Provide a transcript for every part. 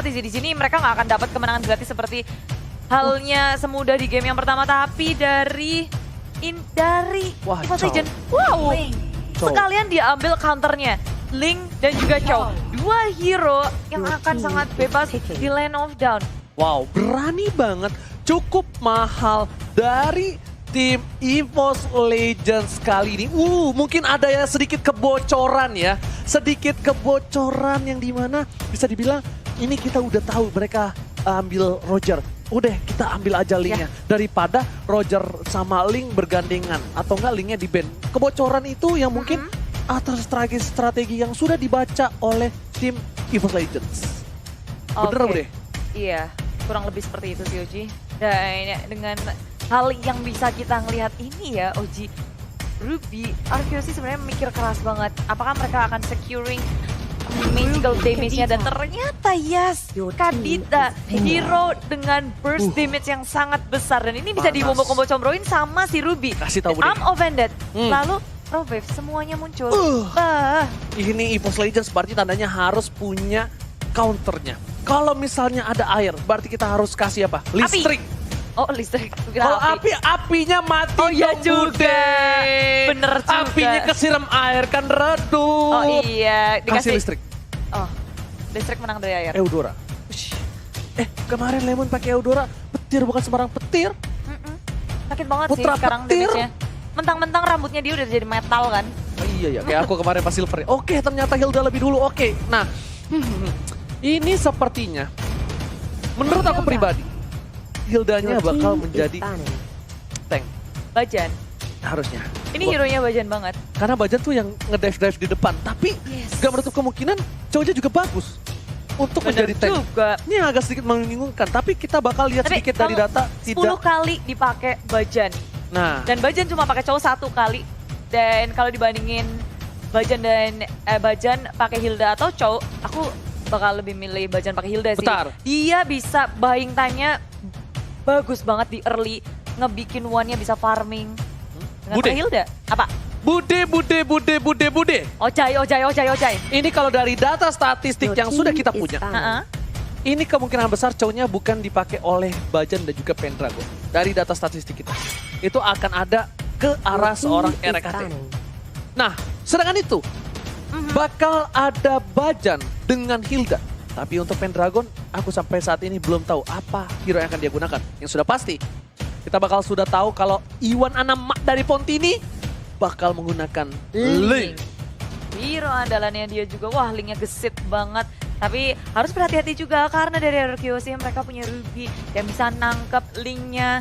mengerti sih di sini mereka nggak akan dapat kemenangan gratis seperti halnya semudah di game yang pertama, tapi dari Wah, EVOS Chow. Legends, wow, Chow. sekalian dia ambil counternya. Link dan juga Chow, dua hero yang akan sangat bebas di Land of Dawn. Wow, berani banget. Cukup mahal dari tim EVOS Legends kali ini. Mungkin ada ya sedikit kebocoran ya. Sedikit kebocoran yang dimana bisa dibilang ini kita udah tahu mereka ambil Roger. Udah kita ambil aja linknya. Daripada Roger sama Link bergandengan. Atau enggak linknya di ban. Kebocoran itu yang mungkin atas strategi yang sudah dibaca oleh tim EVOS Legends. Bener Oke. Bude? Iya, kurang lebih seperti itu sih Oji. Dan dengan hal yang bisa kita ngelihat ini ya Oji, Ruby, Arkeus sih sebenarnya mikir keras banget. Apakah mereka akan securing magical damage-nya, dan ternyata yes, Kadita, hero dengan burst damage yang sangat besar, dan ini bisa Panas. di-combo comroin sama si Ruby. Kasih tahu Bude. I'm offended. Lalu Rovave semuanya muncul. Ini EVOS Legends berarti tandanya harus punya counternya. Kalau misalnya ada air, berarti kita harus kasih apa? Listrik. Oh, listrik. Kalau apinya mati. Oh iya dong, juga. Bude. Bener juga. Apinya kesiram air kan redup. Oh iya, Kasih listrik. Oh, listrik menang dari air. Eudora. Kemarin Lemon pakai Eudora, petir bukan sembarang petir. Sakit banget Putra sih sekarang petir. damage-nya. Mentang-mentang rambutnya dia udah jadi metal kan. Oh, iya ya, kayak aku kemarin pas Silver. Oke, ternyata Hilda lebih dulu. Oke, nah ini sepertinya menurut aku pribadi Hildanya bakal menjadi tank Bajan. harusnya. Ini hero-nya Bajan banget. Karena Bajan tuh yang ngedive-dive di depan, tapi gak menutup kemungkinan cowoknya juga bagus untuk Bener menjadi tank. juga. Ini agak sedikit membingungkan, tapi kita bakal lihat Tapi sedikit dari kamu data 10 tidak. kali dipakai Bajan. Nah, Dan Bajan cuma pakai cowok 1 kali. Dan kalau dibandingin Bajan dan Bajan pakai Hilda atau cowok, aku bakal lebih milih Bajan pakai Hilda sih. Bentar. Dia bisa buying time-nya bagus banget di early, ngebikin one-nya bisa farming. Dengan Bude. pakai Hilda. Apa? Bude. Ojai. Ini kalau dari data statistik yang sudah kita punya, Heeh. ini kemungkinan besar cowoknya bukan dipakai oleh Bajan dan juga Pendragon. Dari data statistik kita, itu akan ada ke arah seorang RKT. Nah, sedangkan itu bakal ada Bajan dengan Hilda. Tapi untuk Pendragon, aku sampai saat ini belum tahu apa hero yang akan dia gunakan. Yang sudah pasti, kita bakal sudah tahu kalau Iwan Anamak dari Pontini bakal menggunakan Link. Hero andalannya dia juga, wah linknya gesit banget. Tapi harus berhati-hati juga karena dari RRQ sih mereka punya Ruby yang bisa nangkep linknya.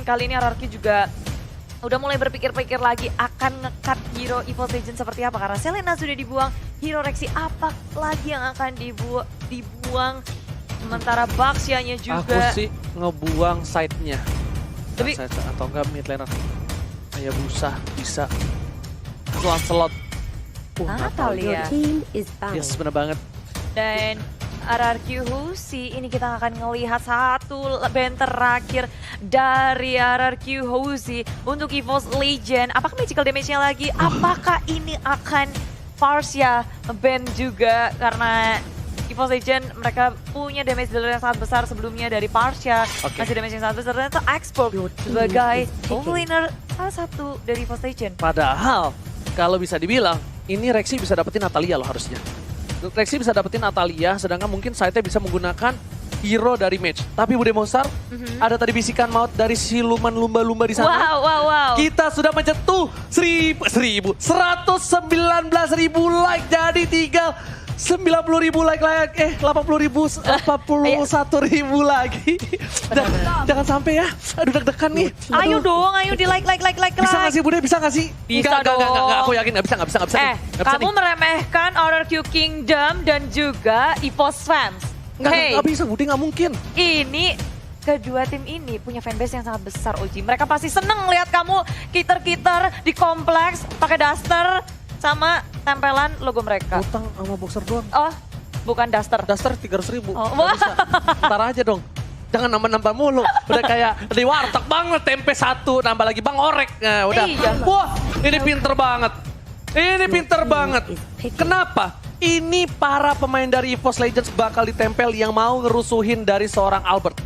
Kali ini RRQ juga udah mulai berpikir-pikir lagi akan nge-cut hero EVOS Legends seperti apa. Karena Selena sudah dibuang, hero Rexy apa lagi yang akan dibuang. Sementara Baxia-nya juga. Aku sih ngebuang side-nya. Tapi- Atau enggak mid laner. Kayak Busa bisa. Lancelot. Natalia. Yes, bener banget. Dan RRQ Hoshi, ini kita akan ngelihat satu band terakhir dari RRQ Hoshi untuk EVOS Legend. Apakah magical damage-nya lagi? Apakah ini akan Farsia band juga? Karena EVOS Legend mereka punya damage dealer yang sangat besar sebelumnya dari Farsia. Oke. Masih damage yang sangat besar. Ternyata Expo sebagai laner salah satu dari EVOS Legend. Padahal, kalau bisa dibilang, ini Rexy bisa dapetin Natalia loh harusnya. Rexy bisa dapetin Natalia, sedangkan mungkin side-nya bisa menggunakan hero dari match. Tapi Bude Monster, ada tadi bisikan maut dari siluman lumba-lumba di sana. Wow. Kita sudah mencetuh 119.000 like, jadi tinggal 90.000 like, 81.000 lagi. Jangan sampai ya, aduh deg-degan nih. Ayo dong, ayo di like. Bisa nggak sih Bude, bisa nggak sih? Bisa Nggak, dong. aku yakin nggak bisa nih. Nggak bisa Kamu nih. meremehkan RRQ Kingdom dan juga EVOS fans. Nggak bisa Bude, nggak mungkin. Ini kedua tim ini punya fanbase yang sangat besar, Oji. Mereka pasti seneng lihat kamu kiter-kiter di kompleks pakai daster sama tempelan logo mereka. Utang sama boxer doang. Oh, bukan daster. Daster 300.000. Oh, Nggak bisa. Ntar aja dong. Jangan nambah-nambah mulu. Udah kayak di warteg banget, tempe 1, nambah lagi Bang Orek. Nah, udah. Iya. Wah, ini pinter banget. Ini pinter banget. Kenapa? Ini para pemain dari EVOS Legends bakal ditempel yang mau ngerusuhin dari seorang Albert.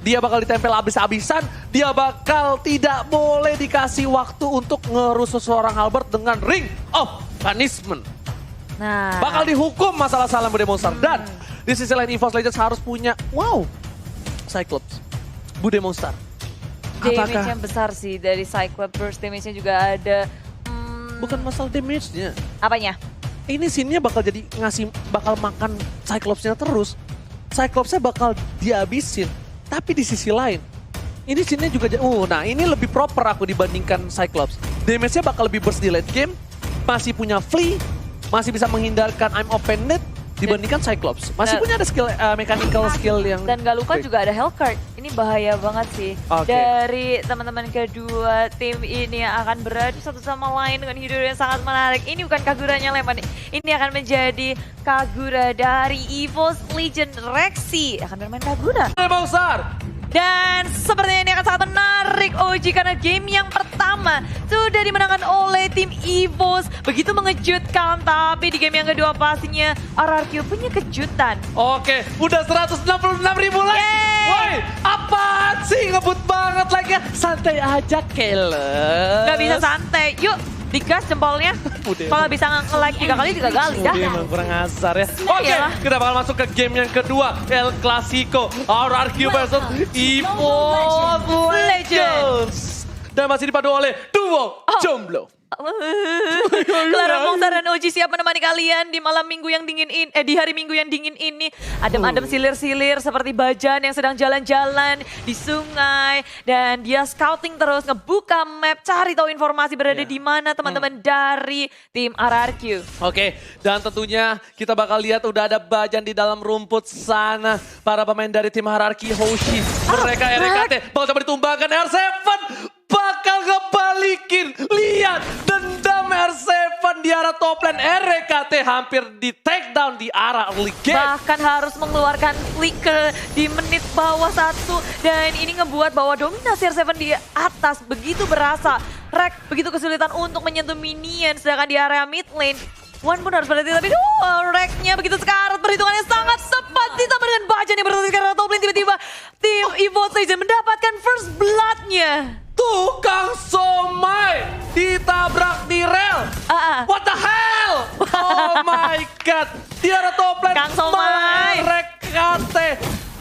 Dia bakal ditempel abis-abisan, dia bakal tidak boleh dikasih waktu untuk ngerusuh seorang Albert dengan Ring of Punishment. Nah, Bakal dihukum masalah salah Bude Monster. Dan di sisi lain EVOS Legends harus punya, Cyclops, Bude Monster. damage yang besar sih dari Cyclops, burst damage-nya juga ada. Bukan masalah damage-nya. Apanya? Ini scene-nya bakal makan Cyclops-nya terus. Cyclops-nya bakal dihabisin. Tapi di sisi lain, ini scene-nya juga, nah ini lebih proper aku dibandingkan Cyclops. Damage-nya bakal lebih burst di late game, masih punya flee, masih bisa menghindarkan I'm open net dibandingkan Cyclops. Masih punya ada skill, mechanical skill yang... Dan gak lupa juga ada Hellcard. Ini bahaya banget sih. Oke. Dari teman-teman kedua tim ini yang akan beradu satu sama lain dengan hero yang sangat menarik. Ini bukan Kaguranya Lemon. Ini akan menjadi Kagura dari EVOS Legend Rexy. Akan bermain Kagura. Monster! Dan sepertinya ini akan sangat menarik OG karena game yang pertama sudah dimenangkan oleh tim EVOS. Begitu mengejutkan, tapi di game yang kedua pastinya RRQ punya kejutan. Oke, udah 166.000 like. Yeay! Woi, apaan sih? Ngebut banget like ya. Santai aja, Kele. Gak bisa santai, yuk digas jempolnya. Udah. Kalau bisa nge-like 3 kali juga gali dah. Udah emang kurang asar ya. Oke, Iyalah. kita bakal masuk ke game yang kedua. El Clasico, RRQ versus EVOS Legends. Dan masih dipadu oleh duo Jomblo. Clara Monster dan OG siap menemani kalian di malam minggu yang dingin ini, di hari minggu yang dingin ini. Adem-adem silir-silir seperti Bajan yang sedang jalan-jalan di sungai dan dia scouting terus ngebuka map, cari tahu informasi berada di mana teman-teman dari tim RRQ. Oke, dan tentunya kita bakal lihat udah ada Bajan di dalam rumput sana. Para pemain dari tim Hierarchy Hoshi. Mereka RKT bakal coba ditumbangkan R7. Bakal ngebalikin. Lihat, dendam R7 di arah top lane. RKT hampir di take down di arah early game. Bahkan harus mengeluarkan flicker di menit bawah 1. Dan ini ngebuat bahwa dominasi R7 di atas begitu berasa. Rek begitu kesulitan untuk menyentuh minion. Sedangkan di area mid lane, One pun harus berhati, tapi Reknya begitu sekarat, perhitungannya sangat tepat. Ditambah dengan Bajan yang berhati karena top lane, tiba-tiba tim EVOS Legends mendapatkan first blood-nya. Tukang somai ditabrak di rel. What the hell? Oh my god. Di arah top lane. Kang Somai. RKT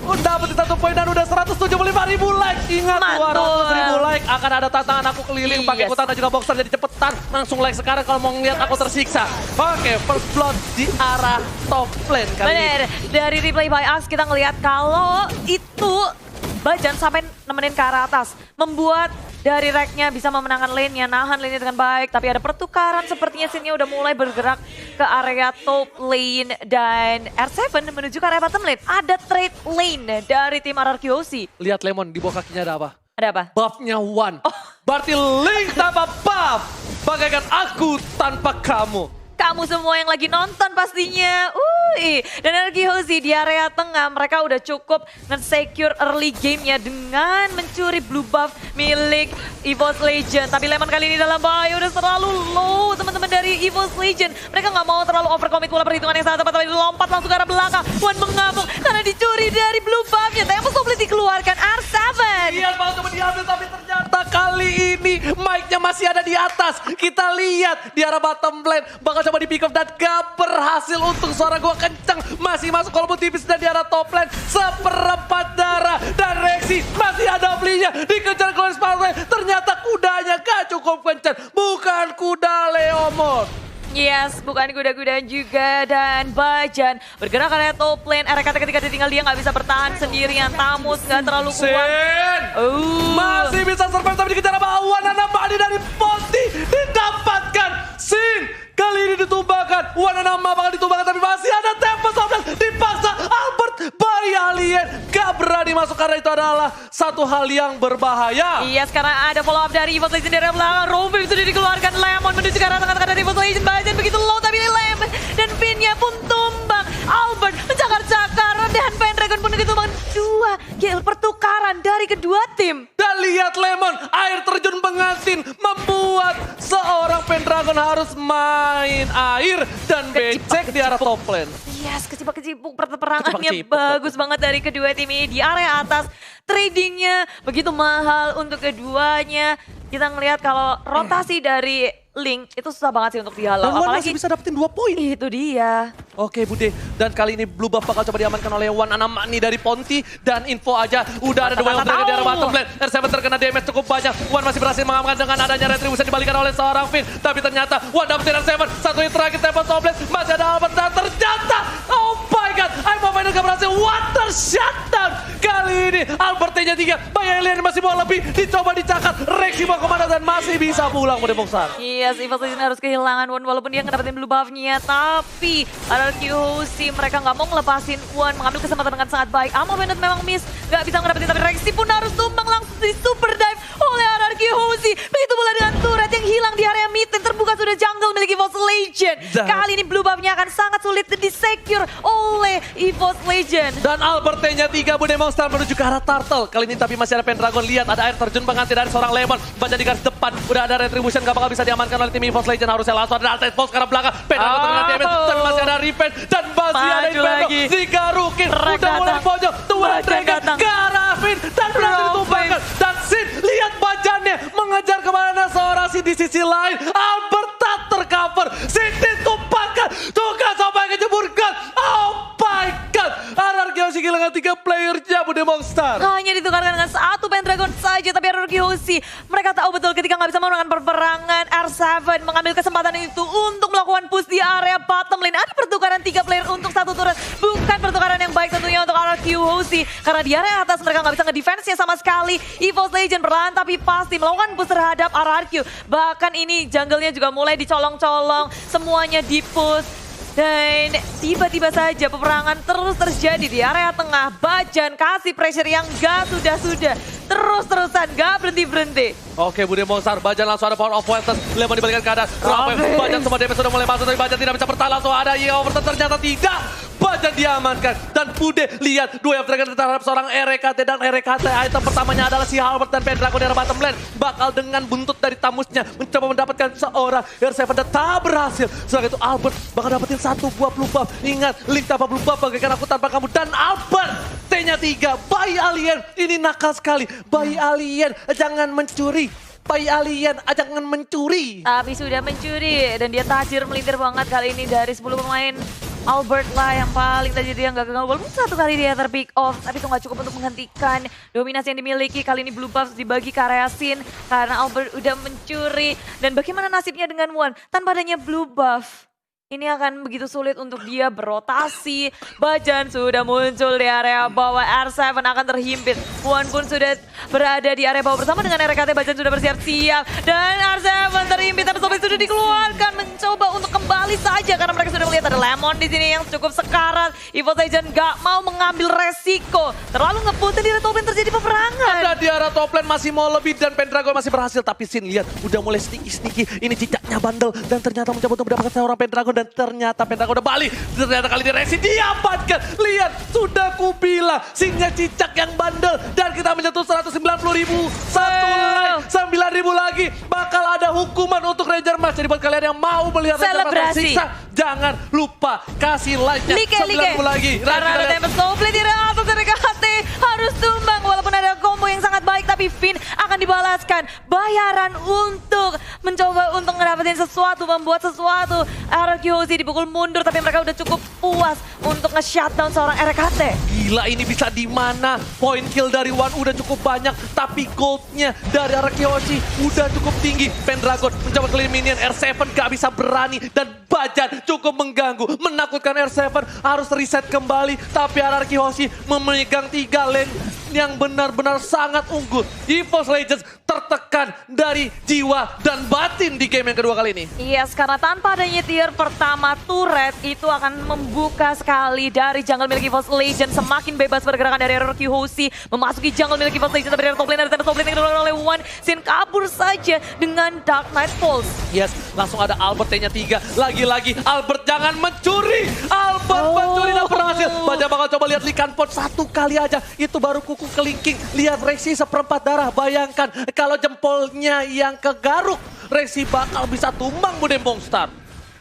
udah dapat 1 poin dan udah 175.000 like. Ingat, 200.000 like akan ada tantangan aku keliling pakai ikutan dan juga boxer, jadi cepetan langsung like sekarang kalau mau ngeliat aku tersiksa. Oke, first blood di arah top lane kali ini. Bener, dari replay by Axe kita ngelihat kalau itu Bajan sampai nemenin ke arah atas. Membuat dari Reknya bisa memenangkan lane-nya, nahan lane-nya dengan baik. Tapi ada pertukaran, sepertinya scene-nya udah mulai bergerak ke area top lane. Dan R7 menuju ke area bottom lane. Ada trade lane dari tim RRQOC. Lihat Lemon, di bawah kakinya ada apa? Ada apa? Buff-nya One. Berarti Link tanpa buff. Bagaikan aku tanpa kamu. Kamu semua yang lagi nonton pastinya. Dan RRQOC di area tengah mereka udah cukup nge-secure early game-nya dengan mencuri blue buff milik EVOS Legend. Tapi Lemon kali ini dalam bahaya, udah terlalu low teman-teman dari EVOS Legend. Mereka nggak mau terlalu overcommit pula, perhitungan yang sangat tepat, tapi lompat langsung ke arah belakang. One mengamuk karena dicuri dari blue buff-nya. Tempo Soblet dikeluarkan R7. Iya, mau coba diambil tapi ternyata kali ini mic-nya masih ada di atas. Kita lihat di arah bottom lane bakal coba di pick up dan gak berhasil. Untung suara gua kenceng, masih masuk walaupun tipis. Dan di arah top lane seperempat darah dan Rexy masih ada belinya, dikejar Glorious Power. Ternyata kudanya gak cukup kencang, bukan kuda Leomord. Yes, bukan kuda-kuda juga. Dan Bajan bergerak ke area top lane. RKT ketika ditinggal dia nggak bisa bertahan sendirian. Tamus nggak terlalu kuat. Sin masih bisa survive tapi dikejar sama Wanana Madi dari Ponti. Didapatkan Sin. Kali ini ditumbangkan. Wanana bakal ditumbangkan tapi masih ada tempo Soblet. Dipaksa Albert bayi alien. Gak berani masuk karena itu adalah satu hal yang berbahaya. Yes, karena ada follow up dari EVOS Legend dari belakang. Rompi sudah dikeluarkan. Lemon menuju ke arah tengah-tengah dari EVOS Legend. Bajan begitu low tapi Lemon dan pinnya pun tumbang. Albert mencakar-cakar dan Pendragon Bukan pun begitu, Bang. 2 kill pertukaran dari kedua tim. Dan lihat Lemon, air terjun pengantin membuat seorang Pendragon harus main air dan becek di arah top lane. Yes, kecipuk-kecipuk peperangannya Kecipuk-kecipuk. bagus banget dari kedua tim ini di area atas. Tradingnya begitu mahal untuk keduanya. Kita ngelihat kalau rotasi dari Link itu susah banget sih untuk dihalau. Dan Wan Apalagi masih bisa dapetin 2 poin. itu dia. Oke Bude, dan kali ini Blue Buff bakal coba diamankan oleh Wan Anamani dari Ponti. Dan info aja, udah ada dua yang terkena di arah bottom lane. R7 terkena damage cukup banyak. Wan masih berhasil mengamankan dengan adanya retribution dibalikan oleh seorang Finn. Tapi ternyata Wan dapetin R7, satu yang terakhir tempat top lane. Masih ada Albert dan ternyata, oh my god, Aimo Final gak berhasil. Water shutdown. Kali ini Albert T-nya 3, Bay Alien masih mau lebih. Dicoba dicakat, Rexy mau kemana dan masih bisa pulang Bude Bongsar. Yes, Evil Legend harus kehilangan Wan walaupun dia ngedapetin blue buff-nya. Tapi RRQ Hoshi mereka nggak mau ngelepasin Wan, mengambil kesempatan dengan sangat baik. Amo Bennett memang miss, nggak bisa ngedapetin, tapi Rexy pun harus tumbang langsung di super dive oleh RRQ Hoshi. Begitu pula dengan turret yang hilang di area mid lane, terbuka sudah jungle milik EVOS Legend. Kali ini blue buff-nya akan sangat sulit di-secure oleh EVOS Legend. Dan Albert T-nya 3, Bude Monster menuju ke arah Turtle. Kali ini tapi masih ada Pendragon, lihat ada air terjun pengantin dari seorang Lemon. Baca di garis depan, udah ada retribution, gak bakal bisa diamankan oleh tim EVOS Legend. Harusnya langsung ada Altes Pulse ke arah belakang. Pendragon terkena damage, dan masih ada Revenge. Dan masih ada Maju lagi. Zika Rukin, Trek udah mulai datang. pojok. Tuan Bajan Dragon datang. ke arah Finn, dan berhasil ditumpahkan. Dan Sin, lihat bajannya mengejar kemana seorang Sin di sisi lain. Albert tak tercover, Sin ditumpahkan. Tugas sampai kejeburkan. Oh my god, RRQ Hoshi kehilangan 3 playernya Bude Monster. Hanya ditukarkan dengan satu Pendragon saja, tapi RRQ Hoshi mereka tahu betul ketika nggak bisa memenangkan peperangan. R7 mengambil kesempatan itu untuk melakukan push di area bottom lane. Ada pertukaran 3 player untuk satu turret, bukan pertukaran yang baik tentunya untuk RRQ Hoshi, karena di area atas mereka nggak bisa ngedefense-nya sama sekali. EVOS Legend perlahan tapi pasti melakukan push terhadap RRQ. Bahkan ini jungle-nya juga mulai dicolong-colong, semuanya di-push. Dan tiba-tiba saja peperangan terus terjadi di area tengah. Bajan kasih pressure yang gak sudah-sudah. Terus-terusan gak berhenti-berhenti. Oke, Bude Monster, Bajan langsung ada power of Wenters. Lemon dibalikan ke atas. Raven. Bajan semua damage sudah mulai masuk, tapi Bajan tidak bisa bertahan. Langsung ada Ye Overton, ternyata tidak. Bajan diamankan. Dan Bude, lihat, 2 yang terkena terhadap seorang RKT. Dan RKT item pertamanya adalah si Albert dan Pendragon dari bottom lane. Bakal dengan buntut dari tamusnya mencoba mendapatkan seorang R7 dan tak berhasil. Setelah itu Albert bakal dapetin 1 buah blue buff. Ingat, Link tanpa blue buff bagaikan aku tanpa kamu. Dan Albert, T-nya 3, Bay Alien. Ini nakal sekali. Bay Alien, jangan mencuri. Bay Alien, jangan mencuri. Tapi sudah mencuri. Dan dia tajir melintir banget kali ini dari 10 pemain. Albert lah yang paling tadi dia nggak gagal. Walaupun satu kali dia terpick off, tapi itu nggak cukup untuk menghentikan dominasi yang dimiliki. Kali ini blue buff dibagi ke area Sin karena Albert udah mencuri. Dan bagaimana nasibnya dengan Wan? Tanpa adanya blue buff, ini akan begitu sulit untuk dia berotasi. Bajan sudah muncul di area bawah, R7 akan terhimpit. Wan pun sudah berada di area bawah bersama dengan RKT. Bajan sudah bersiap-siap. Dan R7 terhimpit, tapi Sobek sudah dikeluarkan. Mencoba untuk kembali saja karena mereka sudah melihat ada Lemon di sini yang cukup sekarat. EVOS Legend gak mau mengambil resiko. Terlalu ngebut di top lane terjadi peperangan. Ada di arah top lane masih mau lebih dan Pendragon masih berhasil. Tapi Sin, lihat, udah mulai sneaky-sneaky. Ini jejaknya bandel dan ternyata mencoba untuk mendapatkan seorang Pendragon. Dan ternyata Pendragon udah balik. Ternyata kali ini Rexy diamankan. Lihat, sudah kubilang Sinnya cicak yang bandel. Dan kita menyentuh 190.000. Satu line, 9.000 lagi. Bakal ada hukuman untuk Ranger Mas. Jadi buat kalian yang mau melihat Ranger Mas Selebrasi. tersiksa, jangan lupa kasih like-nya. Like. 9.000 lagi. Karena ada Tempest Soulblade di area atas dari KT. Harus tumbang walaupun ada combo yang sangat baik. Tapi Finn akan dibalaskan bayaran untuk mencoba untuk ngedapetin sesuatu, membuat sesuatu. RRQ Hoshi dipukul mundur tapi mereka udah cukup puas untuk nge-shutdown seorang RKT. Gila, ini bisa di mana? Point kill dari Wan udah cukup banyak, tapi goldnya dari RRQ Hoshi udah cukup tinggi. Pendragon mencoba clean minion, R7 gak bisa berani dan Bajan cukup mengganggu, menakutkan R7 harus reset kembali. Tapi RRQ Hoshi memegang 3 lane yang benar-benar sangat unggul. EVOS Legends tertekan dari jiwa dan batin di game yang kedua kali ini. Yes, karena tanpa adanya tier pertama turret itu akan membuka sekali dari jungle milik EVOS Legends. Semakin bebas pergerakan dari RRQ Hoshi memasuki jungle milik EVOS Legends. Tapi dari top lane, dari top lane yang dilakukan oleh One Sin kabur saja dengan Dark Knight Pulse. Yes, langsung ada Albert T-nya 3. Lagi-lagi Albert jangan mencuri. Albert mencuri dan berhasil. Baja bakal coba lihat Likan Pot satu kali aja. Itu baru kuku kelingking. Lihat Rexy seperempat darah. Bayangkan kalau jempolnya yang kegaruk. Rexy bakal bisa tumbang Bude Monster.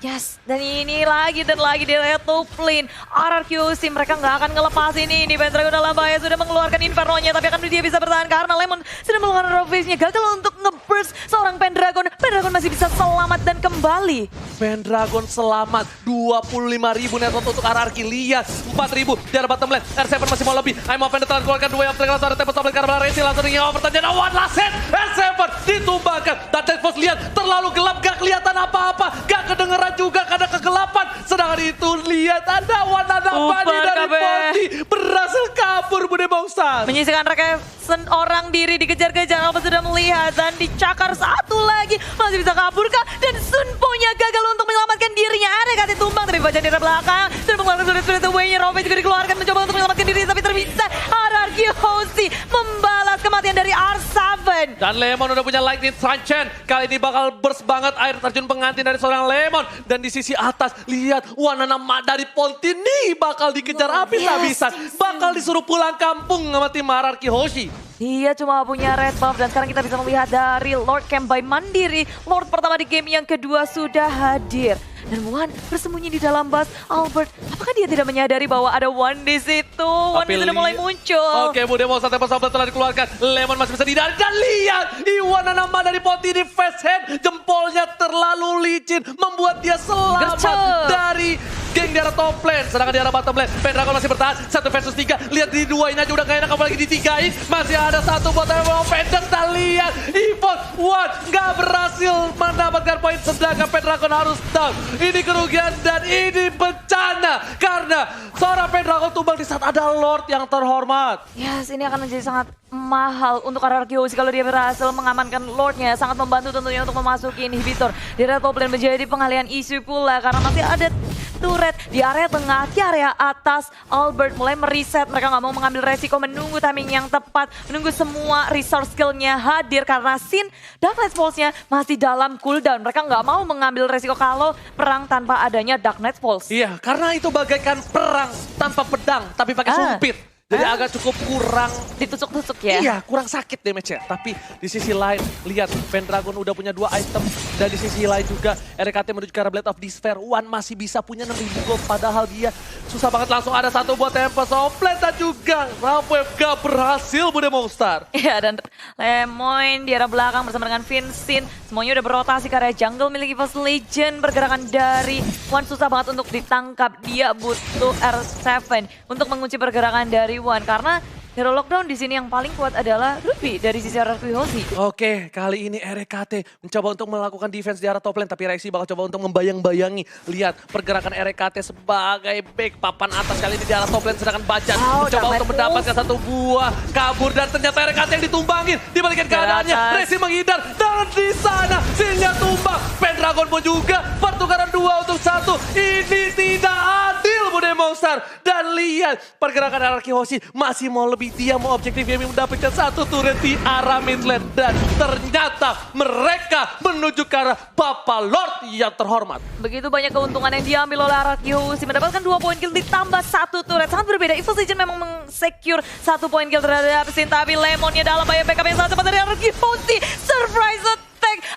Yes, dan ini lagi dan lagi di top lane. RRQ Hoshi mereka nggak akan ngelepas ini. Pendragon dalam bahaya sudah mengeluarkan Inferno-nya. Tapi akan dia bisa bertahan karena Lemon sudah mengeluarkan Rovage-nya. Gagal untuk nge-burst seorang Pendragon. Pendragon masih bisa selamat dan kembali. Pendragon selamat. 25.000 net worth untuk RRQ. Lihat 4.000 di arah bottom lane. R7 masih mau lebih. I'm Offender telah keluarkan 2 yang langsung ada tempat top lane karena Rexy langsung ingin pertanyaan. One last hit. R7 ditumbangkan. Dan Tedfos lihat terlalu gelap. Gak kelihatan apa-apa. Gak kedengeran juga karena kegelapan. Sedangkan itu lihat ada Wanana Bani dari Ponti berhasil kabur Bude Monster. Menyisihkan rekesan orang diri dikejar-kejar. Alba sudah melihat dan dicakar satu lagi. Masih bisa kabur kah? Dan Sunpo-nya gagal untuk menyelamatkan dirinya. Ada kati tumbang tapi baca dari belakang. Sudah mengeluarkan sulit away-nya. Rovage juga dikeluarkan mencoba untuk menyelamatkan diri tapi terbisa. RRQ Hoshi membalas kematian dari R7. Dan Lemon udah punya lightning sunshine. Kali ini bakal burst banget air terjun pengantin dari seorang Lemon. Dan di sisi atas lihat Wanana dari Ponti nih bakal dikejar habis-habisan. Bakal disuruh pulang kampung sama tim RRQ Hoshi. Dia cuma punya red buff dan sekarang kita bisa melihat dari Lord Camp by Mandiri. Lord pertama di game yang kedua sudah hadir. Dan One bersembunyi di dalam bus. Albert, apakah dia tidak menyadari bahwa ada One di situ? One sudah mulai muncul. Oke, Bude Monster tempat Albert telah dikeluarkan. Lemon masih bisa dihindari. Dan lihat, Iwana nama dari Ponti di face hand. Jempolnya terlalu licin. Membuat dia selamat dari geng di arah top lane. Sedangkan di arah bottom lane, Pendragon masih bertahan. 1 versus 3. Lihat di duain aja udah gak enak apalagi ditigain. Masih ada satu buat Offender. Dan lihat, EVOS One gak berhasil mendapatkan poin. Sedangkan Pendragon harus down. Ini kerugian dan ini bencana. Karena seorang Pendragon tumbang di saat ada Lord yang terhormat. Yes, ini akan menjadi sangat mahal untuk RRQ Hoshi kalau dia berhasil mengamankan Lordnya. Sangat membantu tentunya untuk memasuki inhibitor. Di area top lane menjadi pengalihan isu pula karena masih ada turret di area tengah, di area atas. Albert mulai mereset, mereka nggak mau mengambil resiko, menunggu timing yang tepat, menunggu semua resource skillnya hadir karena Sin Dark Knight Pulse-nya masih dalam cooldown. Mereka nggak mau mengambil resiko kalau perang tanpa adanya Dark Knight Pulse. Iya, karena itu bagaikan perang tanpa pedang tapi pakai sumpit. Jadi agak cukup kurang ditusuk-tusuk ya? Iya, kurang sakit damage-nya. Tapi di sisi lain, lihat Pendragon udah punya 2 item. Dan di sisi lain juga RKT menuju ke arah Blade of Despair. One masih bisa punya 6.000 gold. Padahal dia susah banget langsung ada satu buat Tempest Offlane. Dan juga Rampwave gak berhasil Bude Monster. Iya, dan Lemon di arah belakang bersama dengan Vincent. Semuanya udah berotasi ke area jungle milik EVOS Legend. Pergerakan dari One susah banget untuk ditangkap. Dia butuh R7 untuk mengunci pergerakan dari One karena hero lockdown di sini yang paling kuat adalah Ruby dari sisi RRQ Hoshi. Oke, kali ini RKT mencoba untuk melakukan defense di arah top lane, tapi Rexy bakal coba untuk membayang-bayangi. Lihat pergerakan RKT sebagai back papan atas kali ini di arah top lane, sedangkan Bajan mencoba untuk mendapatkan satu buah kabur dan ternyata RKT yang ditumbangin. Dibalikin keadaannya, Rexy menghindar dan di sana Sinnya tumbang. Pendragon pun juga pertukaran 2 untuk 1. Ini tidak adil Bude Monster. Dan lihat pergerakan RRQ Hoshi masih mau lebih. Dia mau objektif yang mendapatkan satu turret di arah mid lane. Dan ternyata mereka menuju ke arah Bapak Lord yang terhormat. Begitu banyak keuntungan yang diambil oleh RRQ Hoshi. Mendapatkan 2 poin kill ditambah 1 turret. Sangat berbeda. EVOS Legend memang meng-secure 1 poin kill terhadap Sin. Tapi Lemonnya dalam bahaya backup yang sangat cepat dari RRQ Hoshi. Surprise attack.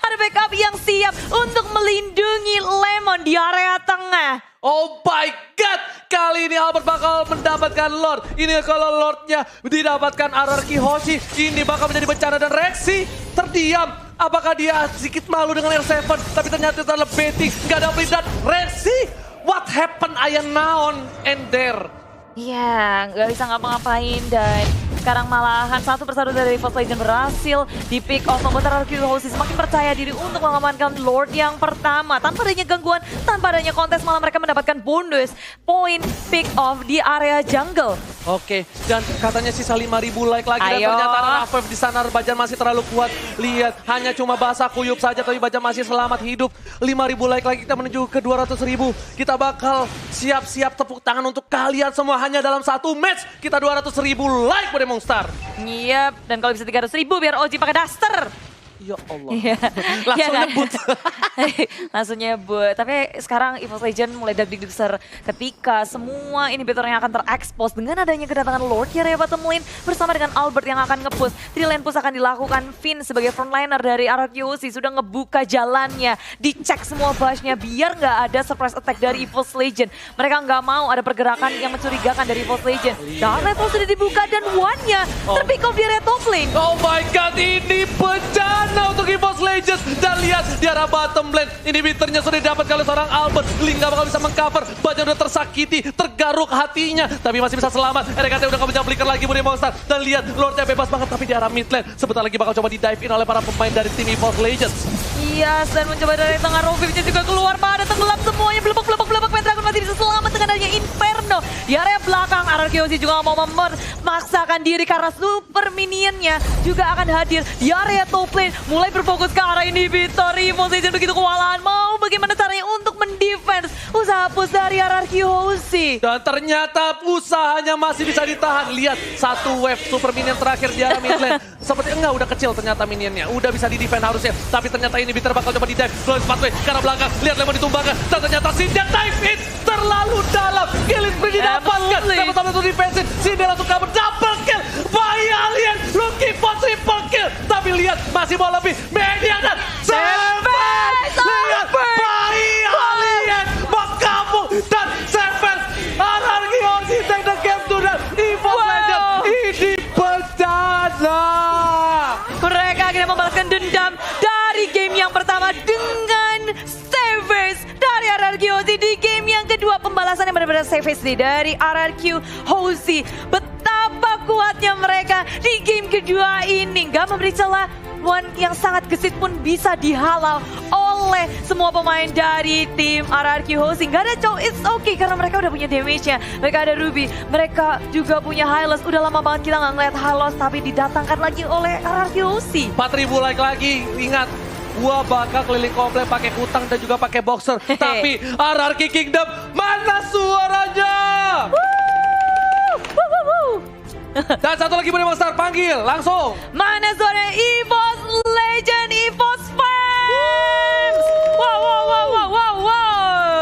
Ada backup yang siap untuk melindungi Lemon di area tengah. Oh my god, kali ini Albert bakal mendapatkan Lord. Ini kalau Lordnya didapatkan RRQ Hoshi, ini bakal menjadi bencana dan Rexy terdiam. Apakah dia sedikit malu dengan R7, tapi ternyata itu adalah baiting. Gak ada dan Rexy, what happened I am now and there. Iya, nggak bisa ngapa-ngapain dan Sekarang malahan satu persatu dari EVOS Legends berhasil di pick off, membuat RRQ Hoshi semakin percaya diri untuk mengamankan Lord yang pertama. Tanpa adanya gangguan, tanpa adanya kontes, malah mereka mendapatkan bonus poin pick off di area jungle. Oke, dan katanya sisa 5.000 like lagi dan Ayo. ternyata Rafev di sana Bajan masih terlalu kuat. Lihat, hanya cuma basah kuyup saja tapi Bajan masih selamat hidup. 5.000 like lagi kita menuju ke 200.000. Kita bakal siap-siap tepuk tangan untuk kalian semua hanya dalam satu match. Kita 200.000 like pada Monster. Yap, dan kalau bisa 300.000 biar Oji pakai daster. Ya Allah. Iya. Langsung Iya kan? nyebut. Langsung nyebut. Tapi sekarang EVOS Legends mulai deg-deger ketika semua inhibitornya akan terekspos dengan adanya kedatangan Lord di area bottom lane bersama dengan Albert yang akan nge-push. 3 lane push akan dilakukan. Finn sebagai frontliner dari RRQ Hoshi sudah ngebuka jalannya. Dicek semua bush-nya biar nggak ada surprise attack dari EVOS Legends. Mereka nggak mau ada pergerakan yang mencurigakan dari EVOS Legends. Dan red wall sudah dibuka dan one-nya terpick off di area top lane. Oh my god, ini bencana untuk EVOS Legends. Dan lihat di arah bottom lane, inhibitornya sudah didapat oleh seorang Albert. Link gak bakal bisa mengcover, Bajan udah tersakiti, tergaruk hatinya. Tapi masih bisa selamat, RKT udah gak bisa flicker lagi Budi Monster. Dan lihat, Lordnya bebas banget tapi di arah mid lane. Sebentar lagi bakal coba di-dive in oleh para pemain dari tim EVOS Legends. Iya, dan mencoba dari tengah Rovivnya juga keluar pada tenggelam semuanya. Belebek Pendragon masih bisa selamat dengan adanya Inferno. Di area belakang, RRQ Hoshi juga mau memaksakan diri karena super minionnya juga akan hadir di area top lane. Mulai berfokus ke arah inhibitor. EVOS Legends begitu kewalahan. Mau bagaimana caranya untuk mendefense usaha push dari RRQ Hoshi. Dan ternyata usahanya masih bisa ditahan. Lihat, satu wave super minion terakhir di arah mid lane. Seperti enggak, udah kecil ternyata minionnya. Udah bisa di-defend harusnya. Tapi ternyata inhibitor bakal coba di-dive. Lois pathway ke arah belakang. Lihat Lemon ditumbangkan. Dan ternyata Sindia dive in terlalu dalam. Killing spree didapatkan. Dapat satu defensive. Sindia langsung cover. Double kill. Bahaya Alien. Looking for triple kill. Tapi lihat, masih mau lebih. Media dan Savage. Lihat, bahaya Alien. Makamu dan Savage. RRQ Hoshi take the game to the EVOS Legends. Ini bencana. Mereka akhirnya membalaskan dendam dari game yang pertama dengan Savage dari RRQ Hoshi. Di game yang kedua pembalasan yang benar-benar Savage dari RRQ Hoshi. Betapa kuatnya mereka di game kedua ini. Gak memberi celah. One yang sangat gesit pun bisa dihalau oleh semua pemain dari tim RRQ Hoshi. Gak ada cow, it's okay karena mereka udah punya damage-nya. Mereka ada Ruby, mereka juga punya Hylos. Udah lama banget kita gak ngeliat Hylos tapi didatangkan lagi oleh RRQ Hoshi. 4.000 like lagi, ingat. Gua bakal keliling komplek pakai kutang dan juga pakai boxer. Tapi RRQ Kingdom, mana suaranya? Dan satu lagi Budi Monster, panggil langsung. Mana suara Evo